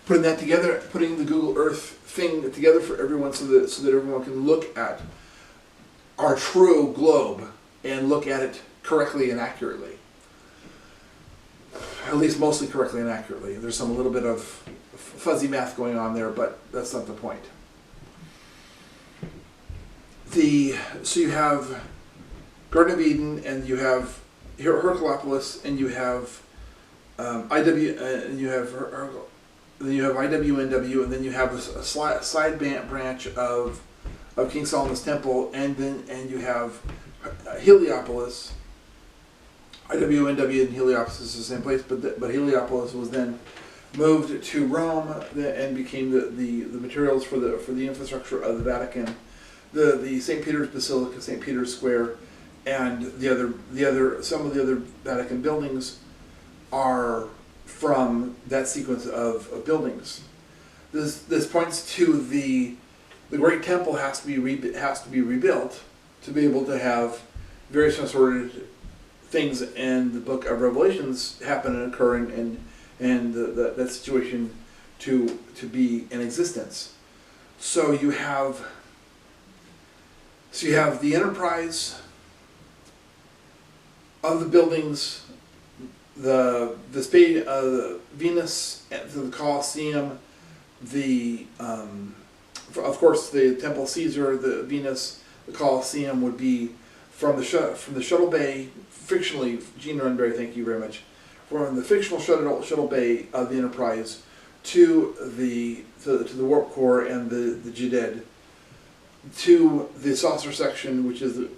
putting that together, putting the Google Earth thing together for everyone, so that everyone can look at our true globe and look at it correctly and accurately. At least mostly correctly and accurately. There's a little bit of fuzzy math going on there, but that's not the point. So you have Garden of Eden, and you have Herculopolis, and you have then you have IWNW, and then you have a side branch of King Solomon's Temple, and you have Heliopolis. IWNW and Heliopolis is the same place, but Heliopolis was then moved to Rome and became the materials for the infrastructure of the Vatican, the St. Peter's Basilica, St. Peter's Square, and some of the other Vatican buildings are from that sequence of buildings. This points to the Great Temple has to be rebuilt to be able to have various assorted things in the Book of Revelations happen and occur, and that situation to be in existence. So you have the enterprise of the buildings, the Venus, the Colosseum, of course the Temple Caesar, the Venus, the Colosseum would be from the shuttle bay, fictionally, Gene Roddenberry, thank you very much, from the fictional shuttle bay of the Enterprise to the warp core and the Jaded, to the saucer section, which is the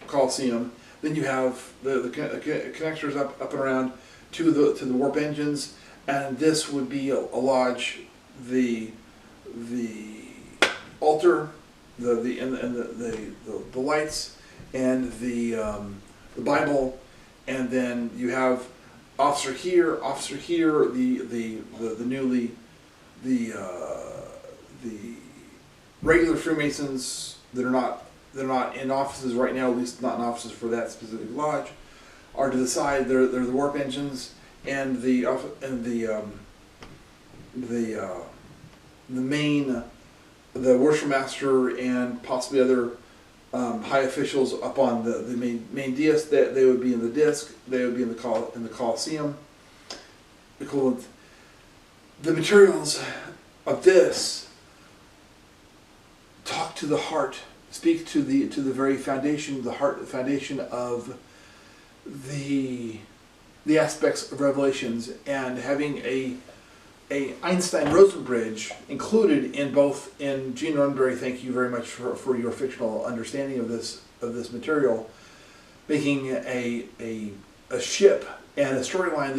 Colosseum. Then you have the connectors up and around to the warp engines, and this would be a lodge, the altar, the lights, and the Bible, and then you have officer here, the regular Freemasons that are not in offices right now, at least not in offices for that specific lodge, are to the side. They're the warp engines and the worship master and possibly other high officials up on the main dais. That they would be in the disc. They would be in the Colosseum equivalent. The materials of this talk to the heart, speak to the very foundation, the heart, the foundation of the aspects of Revelations, and having a Einstein-Rosen bridge included in Gene Roddenberry, thank you very much for your fictional understanding of this material, making a ship and a storyline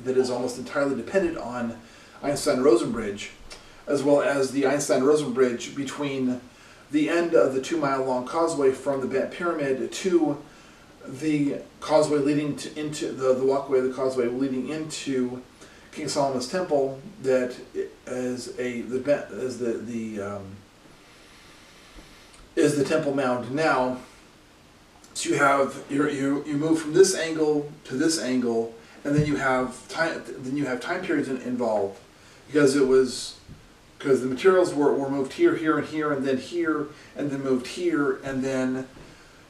that is almost entirely dependent on Einstein-Rosen bridge, as well as the Einstein-Rosen bridge between the end of the 2-mile-long causeway from the Bent Pyramid to the causeway leading into the walkway of the causeway leading into King Solomon's Temple, that is the Temple Mound now. So you move from this angle to this angle, and then you have time periods involved, because the materials were moved here, and here, and then moved here, and then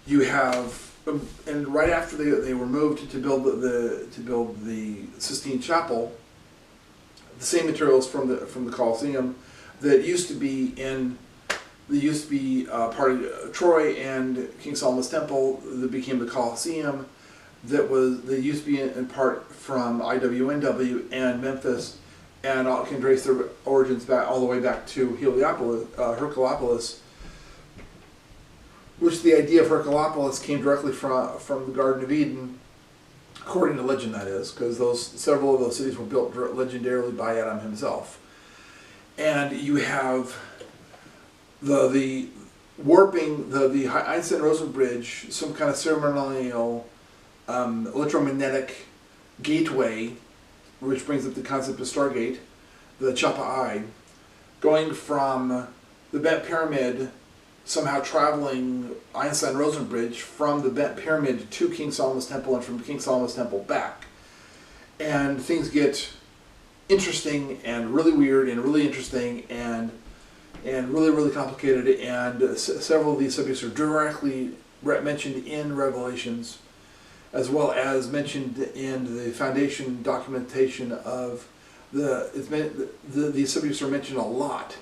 you have. And right after they were moved to build the Sistine Chapel, the same materials from the Colosseum that used to be part of Troy and King Solomon's Temple, that became the Colosseum, that used to be in part from IWNW and Memphis, and can trace their origins back all the way back to Herculopolis, which the idea of Herculopolis came directly from the Garden of Eden, according to legend, that is, because several of those cities were built legendarily by Adam himself. And you have the warping, the Einstein-Rosen bridge, some kind of ceremonial electromagnetic gateway, which brings up the concept of Stargate, the Chapa Eye, going from the Bent Pyramid, somehow traveling Einstein-Rosen bridge from the Bent Pyramid to King Solomon's Temple, and from King Solomon's Temple back. And things get interesting and really weird and really interesting and really, really complicated, and several of these subjects are directly mentioned in Revelations, as well as mentioned in the foundation documentation of these subjects are mentioned a lot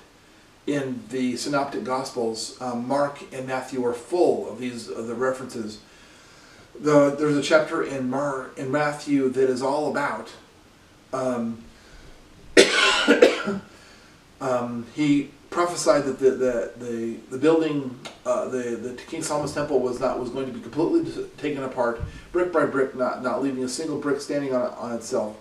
in the Synoptic Gospels. Mark and Matthew are full of the references. There's a chapter in Matthew that is all about he prophesied that the building, the King Solomon's temple was going to be completely taken apart, brick by brick, not leaving a single brick standing on itself.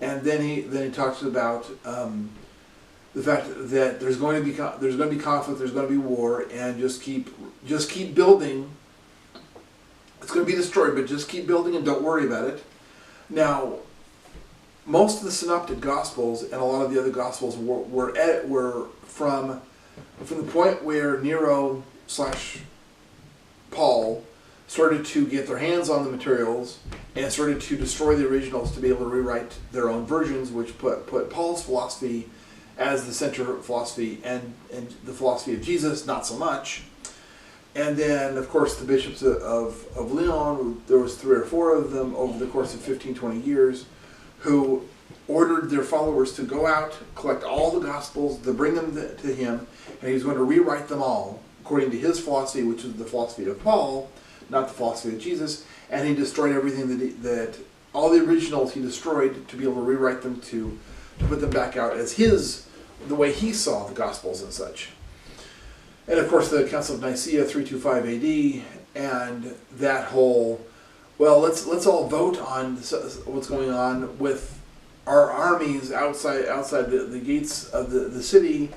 And then he talks about the fact that there's going to be conflict, there's going to be war, and just keep building. It's going to be destroyed, but just keep building and don't worry about it. Now, most of the Synoptic Gospels and a lot of the other Gospels were from the point where Nero / Paul started to get their hands on the materials and started to destroy the originals to be able to rewrite their own versions, which put Paul's philosophy as the center philosophy, and the philosophy of Jesus not so much. And then, of course, the bishops of Lyon, there was 3 or 4 of them over the course of 15-20 years, who ordered their followers to go out, collect all the Gospels, to bring them to him, and he was going to rewrite them all according to his philosophy, which is the philosophy of Paul, not the philosophy of Jesus. And he destroyed everything that all the originals he destroyed to be able to rewrite them to put them back out as the way he saw the Gospels and such. And of course, the Council of Nicaea, 325 AD, and that whole, well, let's all vote on what's going on with our armies outside the gates of the city.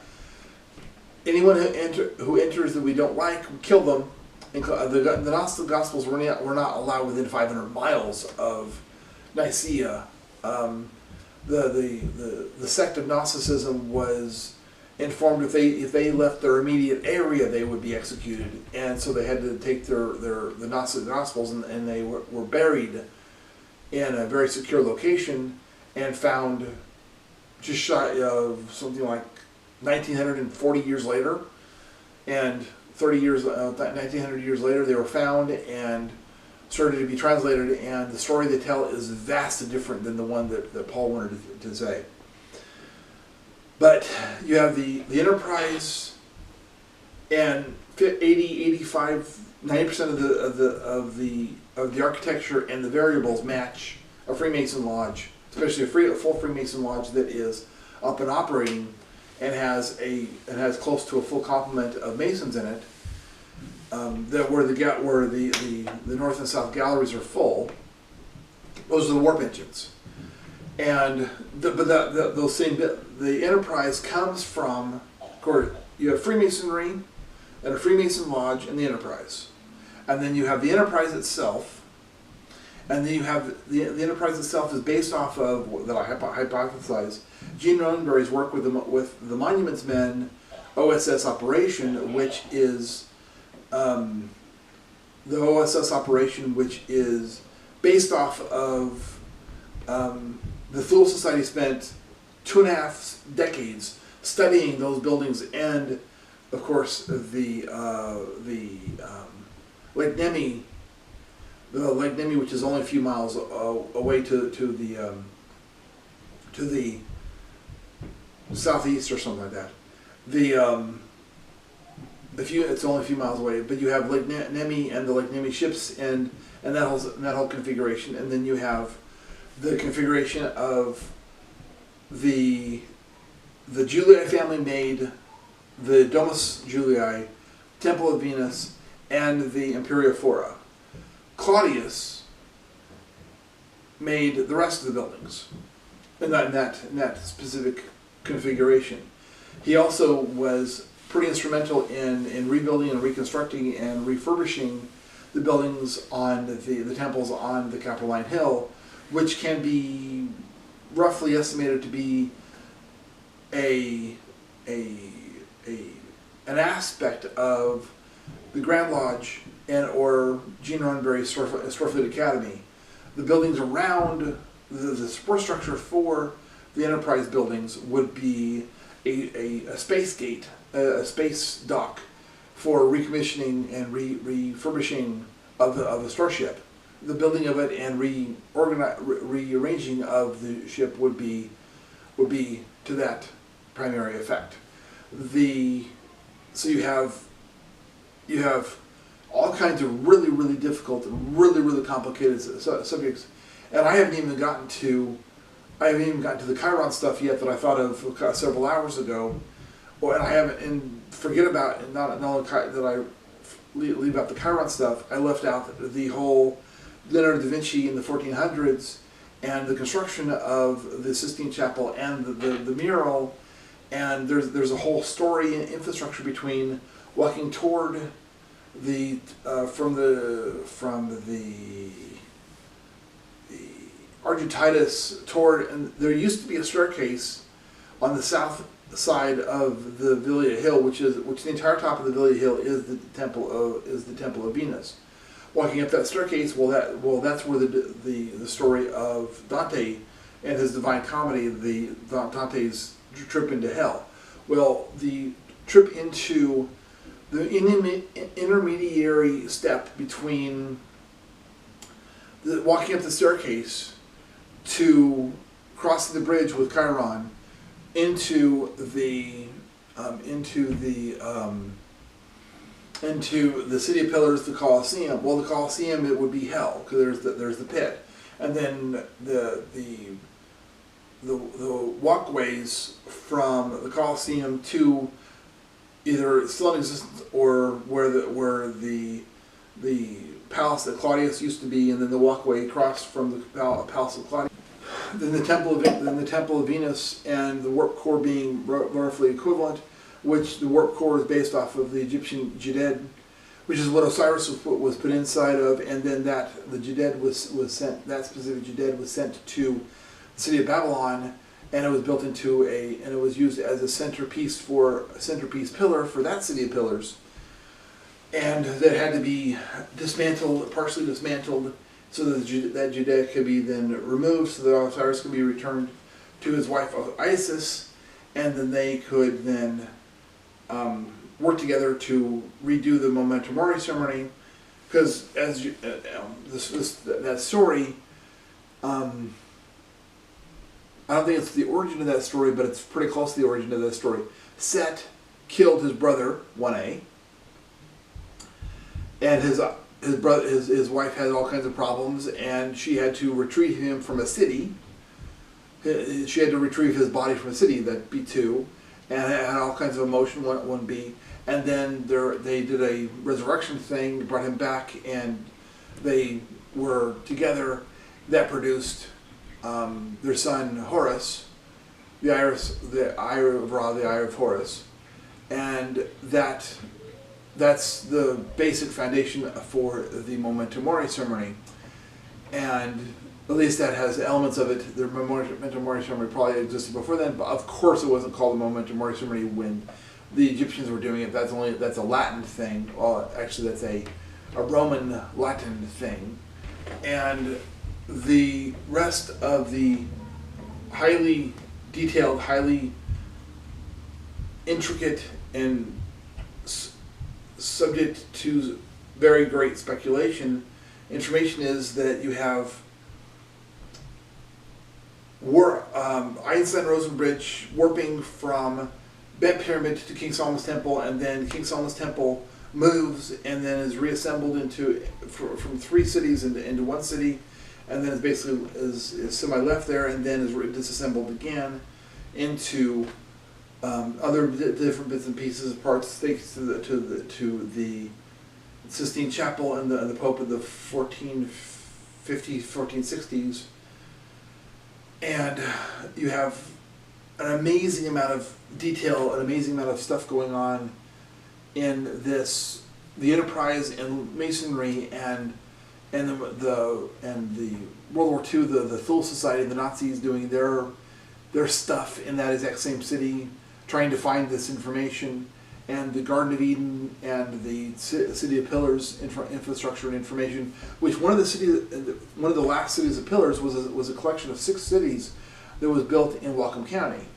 Anyone who enters that we don't like, we kill them. And the Gnostic Gospels were not allowed within 500 miles of Nicaea. The sect of Gnosticism was informed if they left their immediate area, they would be executed, and so they had to take the Gnostic Gospels and they were buried in a very secure location and found just shy of something like 1940 years later, and 1900 years later they were found and started to be translated, and the story they tell is vastly different than the one that Paul wanted to say. But you have the Enterprise, and 85, 90% of the architecture and the variables match a Freemason lodge, especially a full Freemason lodge that is up and operating and has close to a full complement of Masons in it. Where the north and south galleries are full. Those are the warp engines. And the Enterprise comes from, of course, you have Freemasonry and a Freemason lodge and the Enterprise, and then you have the Enterprise itself, and then you have the Enterprise itself is based off of that I hypothesize Gene Roddenberry's work with the Monuments Men OSS operation, which is the OSS operation, which is based off of the Thule Society spent 2.5 decades studying those buildings, and of course the Lake Nemi, which is only a few miles away to the southeast or something like that. It's only a few miles away, but you have Lake Nemi and the Lake Nemi ships and that whole configuration, and then you have the configuration of the Julii family made the Domus Julii, Temple of Venus, and the Imperia Fora. Claudius made the rest of the buildings in that specific configuration. He also was pretty instrumental in rebuilding and reconstructing and refurbishing the buildings on the temples on the Capitoline Hill, which can be roughly estimated to be an aspect of the Grand Lodge or Gene Roddenberry's Storefleet Academy. The buildings around the support structure for the Enterprise buildings would be a space gate, a space dock for recommissioning and refurbishing of the starship. The building of it and rearranging of the ship would be to that primary effect. So you have all kinds of really difficult and really complicated subjects, and I haven't even gotten to the Chiron stuff yet that I thought of several hours ago, and I haven't, and forget about, and not only that I leave out the Chiron stuff, I left out the whole Leonardo da Vinci in the 1400s and the construction of the Sistine Chapel and the mural, and there's a whole story and infrastructure between walking toward the from the Argentitis toward, and there used to be a staircase on the south side of the Villa Hill, which the entire top of the Villa Hill is the temple of Venus. Walking up that staircase, that's where the story of Dante and his Divine Comedy, Dante's trip into hell. Well, the trip into the intermediary step between walking up the staircase to crossing the bridge with Chiron into the City of Pillars, the Colosseum. Well, the Colosseum, it would be hell because there's the pit, and then the walkways from the Colosseum to either still in existence or where the palace that Claudius used to be, and then the walkway across from the palace of Claudius. Then the temple of Venus, and the warp core being roughly equivalent, which the warp core is based off of the Egyptian Jeded, which is what Osiris was put inside of, and then that specific Jeded was sent to the city of Babylon, and it was built into and it was used as a centerpiece pillar for that city of pillars, and that had to be partially dismantled, so that Jeded could be then removed, so that Osiris could be returned to his wife Isis, and then they could then work together to redo the Memento Mori ceremony, because as that story, I don't think it's the origin of that story, but it's pretty close to the origin of that story. Set killed his brother 1A, and his wife had all kinds of problems, and she had to retrieve him from a city. She had to retrieve his body from a city, that B2, and had all kinds of emotion, 1B. And then they did a resurrection thing, brought him back, and they were together. That produced their son Horus, the eye of Ra, the eye of Horus, and that's the basic foundation for the Memento Mori ceremony. And at least that has elements of it. The Memento Mori ceremony probably existed before then, but of course it wasn't called the Memento Mori ceremony when the Egyptians were doing it. That's a Latin thing. Well, actually, that's a Roman Latin thing. And the rest of the highly detailed, highly intricate, and subject to very great speculation information is that you have Einstein-Rosen bridge warping from Bet Pyramid to King Solomon's Temple, and then King Solomon's Temple moves and then is reassembled from three cities into one city, and then is semi-left there, and then is disassembled again into other different bits and pieces, parts, thanks to the Sistine Chapel and the Pope of the 1450s, 1460s, and you have an amazing amount of detail, an amazing amount of stuff going on in the Enterprise and Masonry and the World War II, the Thule Society, the Nazis doing their stuff in that exact same city, trying to find this information, and the Garden of Eden and the City of Pillars infrastructure and information, which one of the last cities of Pillars was a collection of 6 cities that was built in Whatcom County.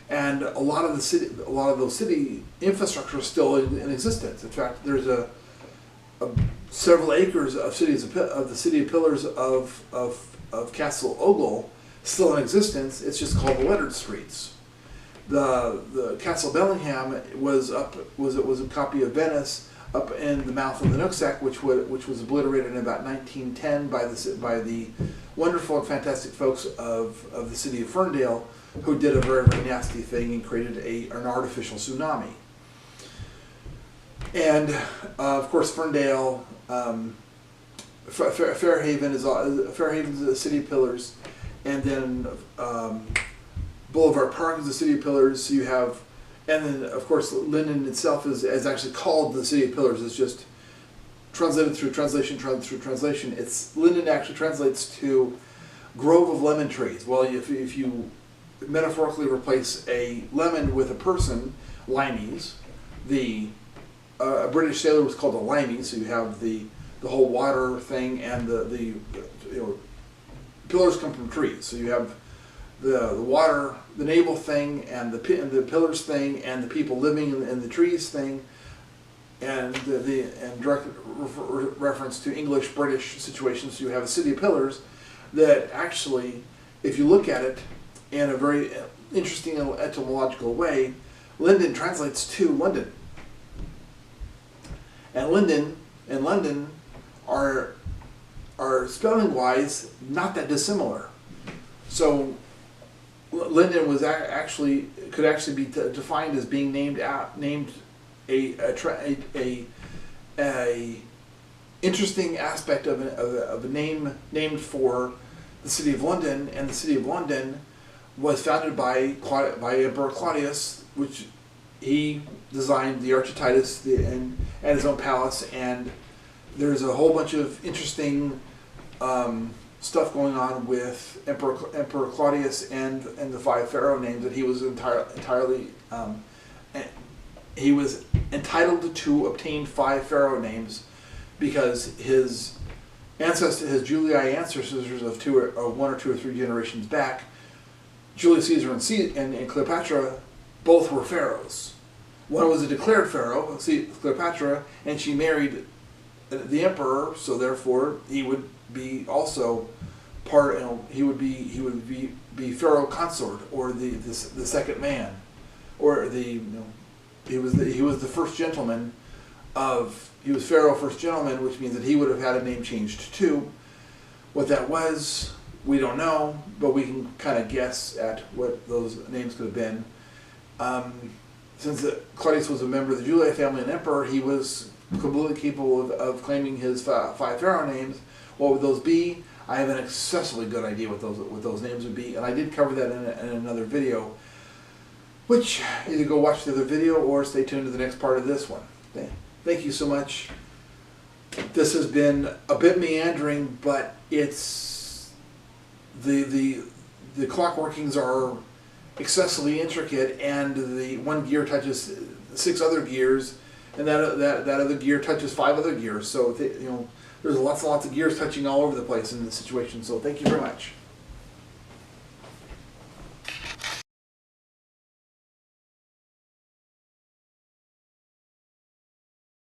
And a lot of those city infrastructure is still in existence. In fact, there's several acres of the city of pillars of Castle Ogle still in existence. It's just called the lettered streets. The Castle Bellingham was a copy of Venice up in the mouth of the Nooksack, which was obliterated in about 1910 by the wonderful and fantastic folks of the city of Ferndale, who did a very, very nasty thing and created an artificial tsunami. And of course, Ferndale, Fairhaven's the city of pillars, and then Boulevard Park is the city of pillars. So you have, and then of course Linden itself is actually called the city of pillars. It's just translated through translation. It's Linden actually translates to grove of lemon trees. Well, if you metaphorically replace a lemon with a person, limeys. A British sailor was called a limey, so you have the whole water thing, and the pillars come from trees. So you have the water, the naval thing, and the pillars thing, and the people living in the trees thing, and direct reference to English British situations. So you have a city of pillars that actually, if you look at it in a very interesting etymological way, Linden translates to London. And Linden and London are spelling-wise not that dissimilar. So Linden was could actually be defined as being named a interesting aspect of a name named for the city of London, and the city of London was founded by Emperor Claudius, which he designed the Archititus and his own palace, and there's a whole bunch of interesting stuff going on with Emperor Claudius and the 5 pharaoh names that he was entirely he was entitled to obtain 5 pharaoh names because his Julii ancestors of 1 or 2 or 3 generations back, Julius Caesar and Cleopatra, both were pharaohs. One was a declared pharaoh, Cleopatra, and she married the emperor, so therefore he would be also part. He would be pharaoh consort, or the second man, or he was the first gentleman he was pharaoh first gentleman, which means that he would have had a name changed too. What that was, we don't know, but we can kind of guess at what those names could have been. Since Claudius was a member of the Julii family and emperor, he was completely capable of claiming his 5 pharaoh names. What would those be? I have an excessively good idea what those names would be, and I did cover that in another video, which either go watch the other video or stay tuned to the next part of this one. Thank you so much. This has been a bit meandering, but it's the clock workings are excessively intricate, and the one gear touches 6 other gears, and that other gear touches 5 other gears. So there's lots and lots of gears touching all over the place in this situation. So thank you very much.